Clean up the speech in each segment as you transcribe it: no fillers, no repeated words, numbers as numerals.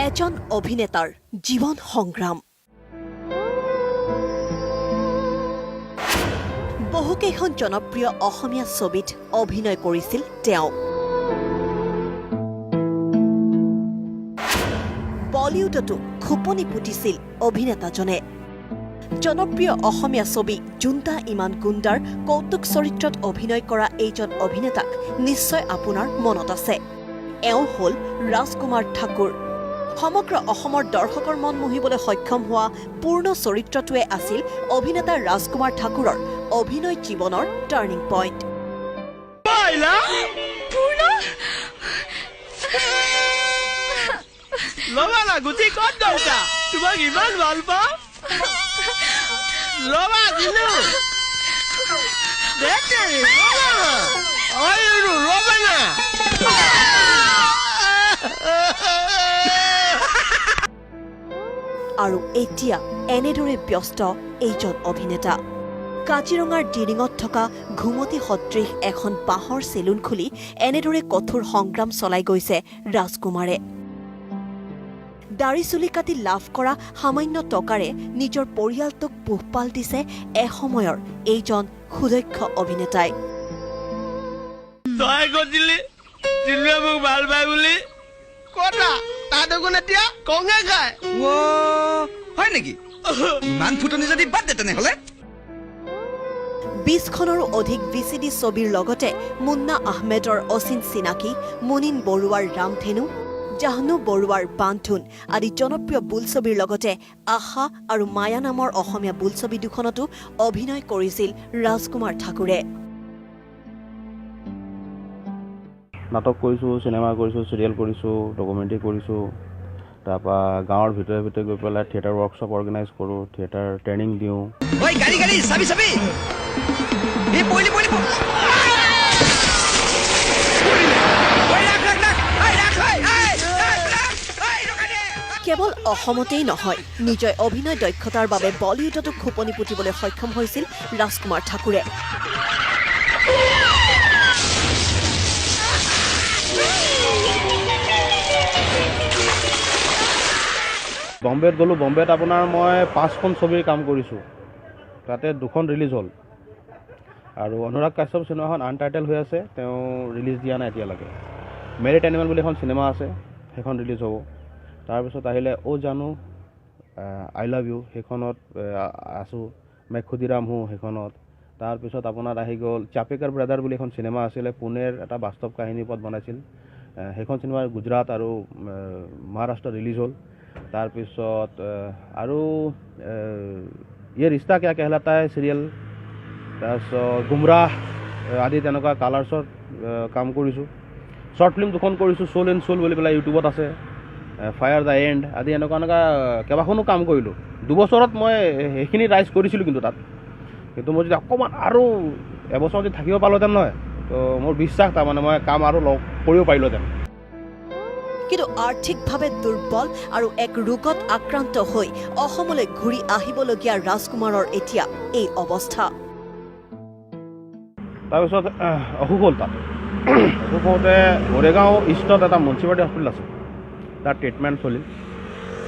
এজন অভিনেতাৰ জীৱন সংগ্ৰাম বহুকেইখন জনপ্ৰিয় অসমীয়া ছবিত অভিনয় কৰিছিল তেওঁ বলিউডতো খোপনি পুতিছিল অভিনেতাজনে জনপ্ৰিয় অসমীয়া ছবি জুন্তা ইমান গুণ্ডাৰ কৌতুক চৰিত্ৰত অভিনয় কৰা এইজন অভিনেতাক নিশ্চয় আপোনাৰ মনত আছে এওঁ হল ৰাজকুমাৰ ঠাকুৰ সমগ্ৰ অসমৰ দৰ্শকৰ মন মোহিবলৈ সক্ষম হোৱা পূৰ্ণ চৰিত্ৰটোৱে আছিল অভিনেতা ৰাজকুমাৰ ঠাকুৰৰ অভিনয় জীৱনৰ টাৰ্নিং পইণ্ট আৰু এতিয়া এনেদৰে ব্যস্ত এইজন অভিনেতা কাজিৰঙাৰ ডিৰিঙত থকা ঘুমতি সদৃশ এখন বাঁহৰ চেলুন খুলি এনেদৰে কঠোৰ সংগ্ৰাম চলাই গৈছে ৰাজকুমাৰে দাড়ি চুলি কাটি লাভ কৰা সামান্য টকাৰে নিজৰ পৰিয়ালটোক পোহপাল দিছে এসময়ৰ এইজন সুদক্ষ অভিনেতাই হয় নেকি ইমান ফুটনি যদি বাদ দে তেনেহলে 20খনৰো অধিক VCD ছবিৰ লগতে মুন্না আহমেদৰ অচিন চিনাকি মুনিন বৰুৱাৰ ৰামধেনু জাহ্নু বৰুৱাৰ বান্ধোন আদি জনপ্ৰিয় বোলছবিৰ লগতে আশা আৰু মায়া নামৰ অসমীয়া বোলছবি দুখনতো অভিনয় কৰিছিল ৰাজকুমাৰ ঠাকুৰে নাটক কৰিছোঁ চিনেমা কৰিছোঁ চিৰিয়েল কৰিছোঁ ডকুমেণ্টাৰী কৰিছোঁ তাৰপৰা গাঁৱৰ ভিতৰে ভিতৰে গৈ পেলাই থিয়েটাৰ ৱৰ্কশ্বপ অৰ্গেনাইজ কৰোঁ থিয়েটাৰ ট্ৰেইনিং দিওঁ কেৱল অসমতেই নহয় নিজৰ অভিনয় দক্ষতাৰ বাবে বলিউডতো খোপনি পুতিবলৈ সক্ষম হৈছিল ৰাজকুমাৰ ঠাকুৰে বম্বেত গ'লোঁ বম্বেত আপোনাৰ মই 5খন ছবিৰ কাম কৰিছোঁ তাতে 2খন ৰিলিজ হ'ল আৰু অনুৰাগ কাশ্যপ চিনেমাখন আনটাইটেল হৈ আছে তেওঁ ৰিলিজ দিয়া নাই এতিয়ালৈকে মেৰিট এনিমেল বুলি এখন চিনেমা আছে সেইখন ৰিলিজ হ'ব তাৰপিছত আহিলে অ' জানো আই লাভ ইউ সেইখনত আছোঁ মই ক্ষুদিৰাম হওঁ সেইখনত তাৰপিছত আপোনাৰ আহি গ'ল চাপেকাৰ ব্ৰাদাৰ বুলি এখন চিনেমা আছিলে পুনেৰ এটা বাস্তৱ কাহিনীৰ ওপৰত বনাইছিল সেইখন চিনেমা গুজৰাট আৰু মহাৰাষ্ট্ৰত ৰিলিজ হ'ল তাৰপিছত আৰু ইয়ে ৰিষ্টা কিয়া কেহলাতা হে চিৰিয়েল তাৰপিছত গুমৰাহ আদি তেনেকুৱা কালাৰ্ছত কাম কৰিছোঁ শ্বৰ্ট ফিল্ম 2খন কৰিছোঁ সোল এণ্ড সোল বুলি পেলাই ইউটিউবত আছে ফায়াৰ দ্য এণ্ড আদি এনেকুৱা কেইবাখনো কাম কৰিলোঁ 2 বছৰত মই সেইখিনি ৰাইজ কৰিছিলোঁ কিন্তু মই যদি অকণমান আৰু এবছৰ যদি থাকিব পালোহেঁতেন নহয় তো মোৰ বিশ্বাস তাৰমানে মই কাম আৰু কৰিব পাৰিলোহেঁতেন কিন্তু আৰ্থিকভাৱে দুৰ্বল আৰু এক ৰোগত আক্ৰান্ত হৈ অসমলৈ ঘূৰি আহিবলগীয়া ৰাজকুমাৰৰ এতিয়া এই অৱস্থা তাৰপিছত অসুখ হ'ল তাত অসুখ হওঁতে মৰিগাঁও ইষ্টত এটা মুন্সিপালিটি হস্পিটেল আছে তাত ট্ৰিটমেণ্ট চলিল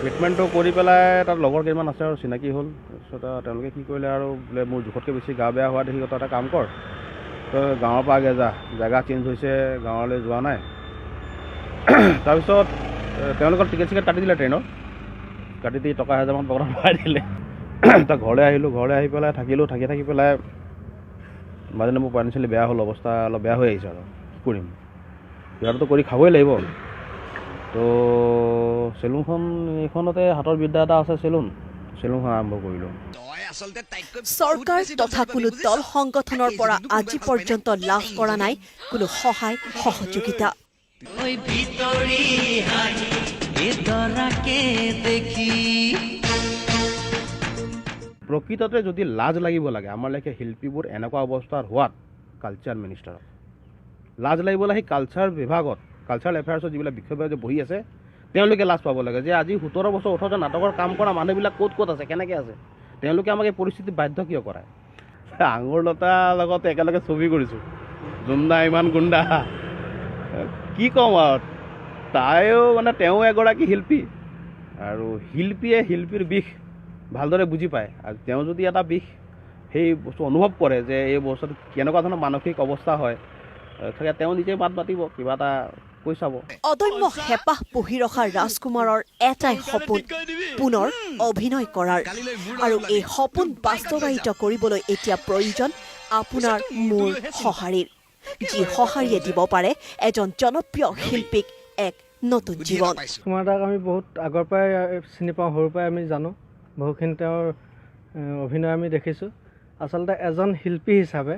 ট্ৰিটমেণ্টটো কৰি পেলাই তাত লগৰ কেইমান আছে আৰু চিনাকি হ'ল তাৰপিছত তেওঁলোকে কি কৰিলে আৰু বোলে মোৰ জোখতকৈ বেছি গা বেয়া হোৱা দেখি এটা কাম কৰ তই গাঁৱৰ পৰা আগে যা জেগা চেঞ্জ হৈছে গাঁৱলৈ যোৱা নাই তাৰপিছত তেওঁলোকৰ টিকেট চিকেট কাটি দিলে ট্ৰেইনত কাটি দি টকা 1000মান পকেটত ভৰাই দিলে তাত ঘৰলৈ আহিলোঁ ঘৰলৈ আহি পেলাই থাকিলোঁ থাকি পেলাই মাজে মোৰ ফাইনেন্সিয়েলি বেয়া হ'ল অৱস্থা অলপ বেয়া হৈ আহিছে আৰু কি কৰিম কিবাটো কৰি খাবই লাগিব তো চেলুনখন এইখনতে হাতৰ বিদ্যা এটা আছে চেলুনখন আৰম্ভ কৰিলোঁ চৰকাৰ তথা কোনো দল সংগঠনৰ পৰা আজি পৰ্যন্ত লাভ কৰা নাই কোনো সহায় সহযোগিতা প্ৰকৃততে যদি লাজ লাগিব লাগে আমাৰ লেখীয়া শিল্পীবোৰ এনেকুৱা অৱস্থাৰ হোৱাত কালচাৰ মিনিষ্টাৰত লাজ লাগিব লাগে কালচাৰ বিভাগত কালচাৰেল এফেয়াৰ্ছত যিবিলাক বিষয়বিলাক যে বহি আছে তেওঁলোকে লাজ পাব লাগে যে আজি 17 বছৰ 18জন নাটকৰ কাম কৰা মানুহবিলাক ক'ত আছে কেনেকৈ আছে তেওঁলোকে আমাক এই পৰিস্থিতি বাধ্য কিয় কৰায় আঙুৰ লতাৰ লগত একেলগে ছবি কৰিছোঁ জুমদা ইমান গুণ্ডা কি ক'ম আৰু তাইও মানে তেওঁ এগৰাকী শিল্পী আৰু শিল্পীয়ে শিল্পীৰ বিষ ভালদৰে বুজি পায় আৰু তেওঁ যদি এটা বিষ সেই বস্তু অনুভৱ কৰে যে এই বস্তুটো কেনেকুৱা ধৰণৰ মানসিক অৱস্থা হয় চাগে তেওঁ নিজে মাত মাতিব কিবা এটা কৈ চাব অদম্য হেঁপাহ পুহি ৰখা ৰাজকুমাৰৰ এটাই সপোন পুনৰ অভিনয় কৰাৰ আৰু এই সপোন বাস্তৱায়িত কৰিবলৈ এতিয়া প্ৰয়োজন আপোনাৰ মোৰ সঁহাৰিৰ যি সঁহাৰিয়ে দিব পাৰে এজন জনপ্ৰিয় শিল্পীক এক নতুন জীৱন কুমাৰ দাক আমি বহুত আগৰ পৰাই চিনি পাওঁ সৰুৰ পৰাই আমি জানো বহুখিনি তেওঁৰ অভিনয় আমি দেখিছোঁ আচলতে এজন শিল্পী হিচাপে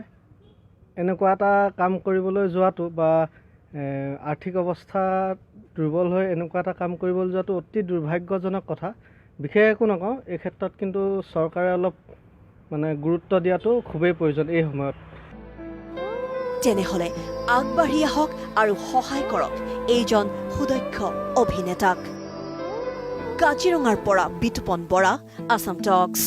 এনেকুৱা এটা কাম কৰিবলৈ যোৱাটো বা আৰ্থিক অৱস্থা দুৰ্বল হৈ এনেকুৱা এটা কাম কৰিবলৈ যোৱাটো অতি দুৰ্ভাগ্যজনক কথা বিশেষ একো নকওঁ এই ক্ষেত্ৰত কিন্তু চৰকাৰে অলপ মানে গুৰুত্ব দিয়াটো খুবেই প্ৰয়োজন এই সময়ত তেনেহ'লে আগবাঢ়ি আহক আৰু সহায় কৰক এইজন সুদক্ষ অভিনেতাক কাজিৰঙাৰ পৰা বিতুপন বৰা আছাম টক্স